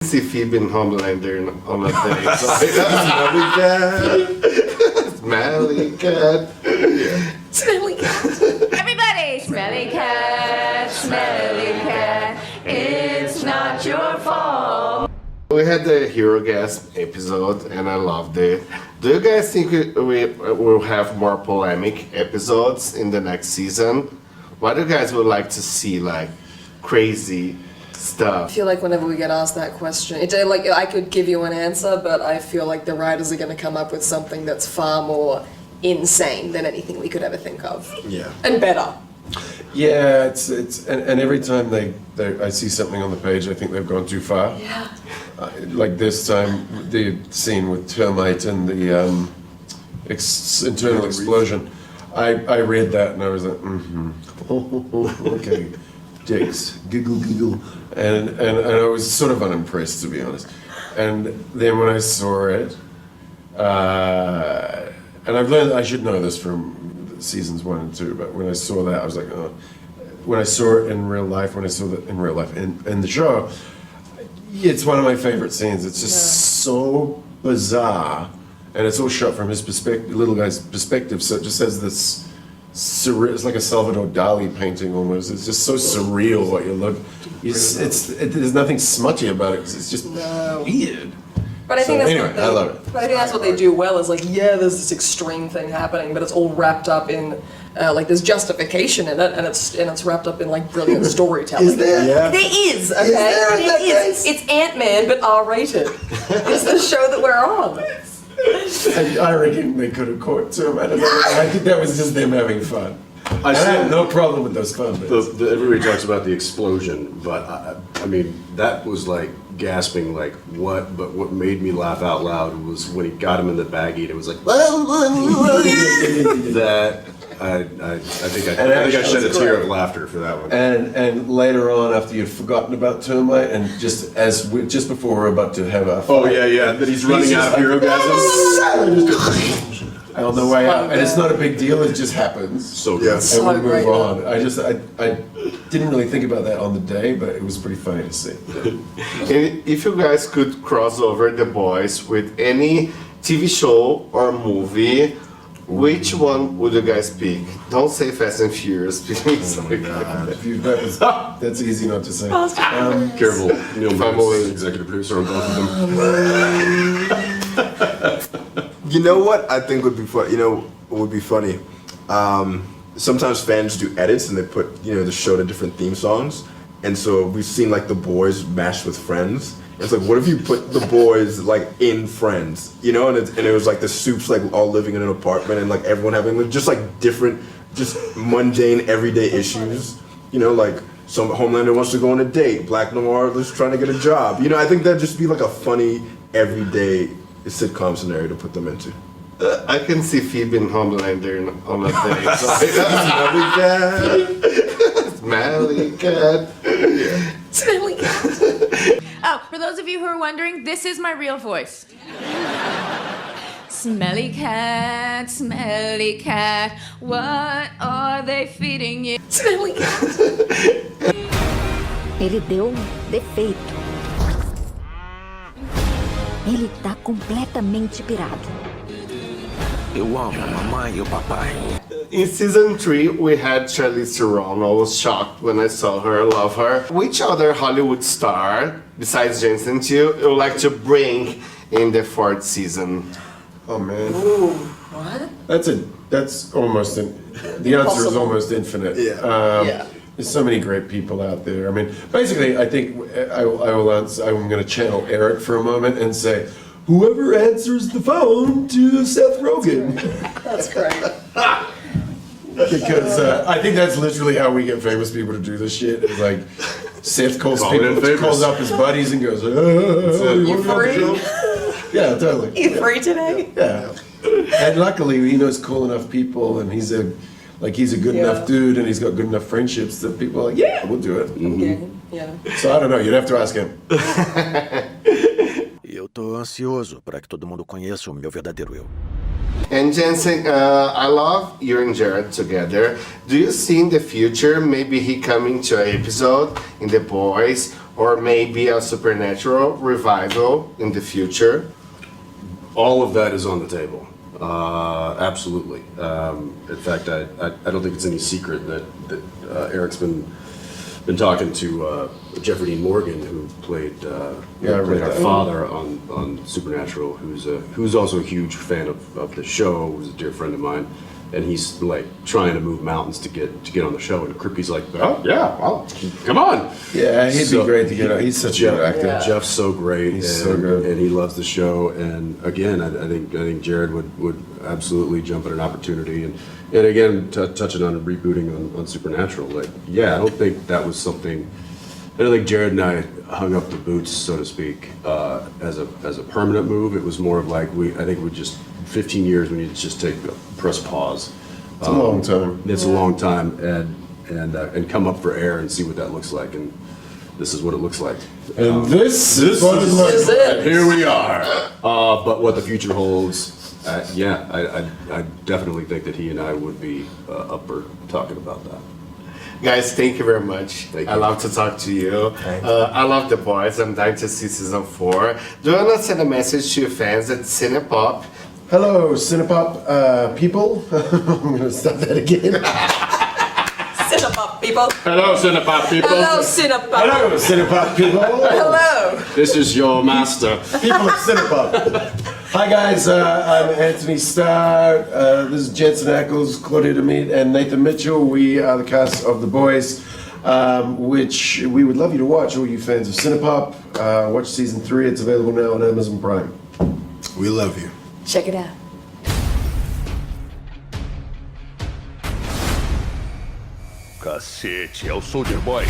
See Phoebe in Homelander on a date. Smelly cat. Smelly cat. Everybody, smelly cat, smelly cat. It's not your fault. We had the Hero Gasp episode and I loved it. Do you guys think we will have more polemic episodes in the next season? What do you guys would like to see, like crazy I stuff? feel like whenever we get asked that question, like I could give you an answer, but I feel like the writers are going to come up with something that's far more insane than anything we could ever think of. Yeah. And better. Yeah, it's and every time I see something on the page, I think they've gone too far. Yeah. Like this time, the scene with Termite and the internal explosion. I read that and I was like, okay, dicks, giggle, giggle, and I was sort of unimpressed, to be honest. And then when I saw it, and I've learned I should know this from seasons 1 and 2, but when I saw that, I was like, oh. When I saw it in real life, in the show, it's one of my favorite scenes. It's just so bizarre, and it's all shot from his perspective, little guy's perspective. So it just has this surreal. It's like a Salvador Dali painting almost. It's just so surreal what you look. There's nothing smutty about it. 'Cause it's just weird. But I think So that's anyway, what they, I love it. But I think that's what they do well. Is like, yeah, there's this extreme thing happening, but it's all wrapped up in like there's justification in it, and it's wrapped up in like brilliant storytelling. Is there? Yeah. There is. Okay. there? Is that It's Ant-Man, but R-rated. It's the show that we're on. I reckon they could have caught Termite. I think that was just them having fun. I have no problem with those fun bits. Everybody talks about the explosion, but I mean, that was like gasping, like what? But what made me laugh out loud was when he got him in the baggie and it was like, that. I think I shed a tear of laughter for that one. And later on, after you'd forgotten about Termite, and just before we're about to have our Oh fight, yeah, that he's running out of hero gasm. on the way out, and it's not a big deal. It just happens. So good. And we So move great. on. I didn't really think about that on the day, but it was pretty funny to see. And if you guys could cross over The Boys with any TV show or movie, which one would you guys pick? Don't say Fast and Furious, please. That's easy not to say. Careful, Neil I'm Moritz, always- executive producer on both of them. You know what I think would be fun? You know what would be funny? Sometimes fans do edits and they put the show to different theme songs, and so we've seen like The Boys mashed with Friends. It's like, what if you put The Boys like in Friends? And it was like the Soups like all living in an apartment and like everyone having just like different, just mundane everyday issues. Like some Homelander wants to go on a date, Black Noir is trying to get a job. I think that'd just be like a funny everyday sitcom scenario to put them into. I can see Phoebe in Homelander on a date. Smelly cat. Smelly cat. Oh, for those of you who are wondering, this is my real voice. Smelly cat, what are they feeding you? Smelly cat. Ele deu defeito. Ele tá completamente pirado. Eu amo a mamãe e o papai. In season 3, we had Charlize Theron. I was shocked when I saw her. I love her. Which other Hollywood star, besides Jensen Teal, you would like to bring in the 4th season? Oh man, Ooh, what? that's almost the answer is Impossible. almost infinite. Yeah. There's so many great people out there. I mean, basically, I think I will answer. I'm going to channel Eric for a moment and say, whoever answers the phone to Seth Rogen, That's great. because I think that's literally how we get famous people to do this shit. It's like Seth calls Calling in favors. calls up his buddies and goes, You free? yeah, totally. You free today? Yeah. And luckily, he knows cool enough people, and he's a good Yeah. enough dude, and he's got good enough friendships that people are like, yeah, we'll do it. Yeah. So I don't know. You'd have to ask him. Eu tô ansioso para que todo mundo conheça o meu verdadeiro eu. And Jensen, I love you and Jared together. Do you see in the future maybe he coming to an episode in The Boys, or maybe a Supernatural revival in the future? All of that is on the table. Absolutely. In fact, I don't think it's any secret that Eric's been talking to Jeffrey Dean Morgan, who played Yeah, I read our that. father on Supernatural, who's also a huge fan of the show, who's a dear friend of mine, and he's like trying to move mountains to get on the show. And Kripke's like, oh yeah, well, come on. Yeah, he'd So- be great to get on. He's such a good actor. Yeah. Jeff's so great. He's and, so good. and he loves the show. And again, I think Jared would absolutely jump at an opportunity. And again, touching on rebooting on Supernatural, like I don't think that was something. I don't think Jared and I hung up the boots, so to speak, as a permanent move. It was more of like I think we just 15 years. We need to just press pause. It's a long time. It's a long time, and come up for air and see what that looks like. And this is what it looks like. And this is what it This looks is like. it. Here we are. But what the future holds, I definitely think that he and I would be up for talking about that. Guys, thank you very much. Thank I you. love to talk to you. I love The Boys. I'm dying to see season 4. Do you want to send a message to your fans at Cinepop? Hello, Cinepop people. I'm going to start that again. Cinepop people. Hello, Cinepop people. Hello, Cinepop. Hello, Cinepop people. Hello. This is your master. People of Cinepop. Hi guys, I'm Anthony Starr. This is Jensen Ackles, Claudia DeMeat, and Nathan Mitchell. We are the cast of The Boys, which we would love you to watch, all you fans of Cinepop. Watch season 3, it's available now on Amazon Prime. We love you. Check it out. Cacete, é o Soldier Boy.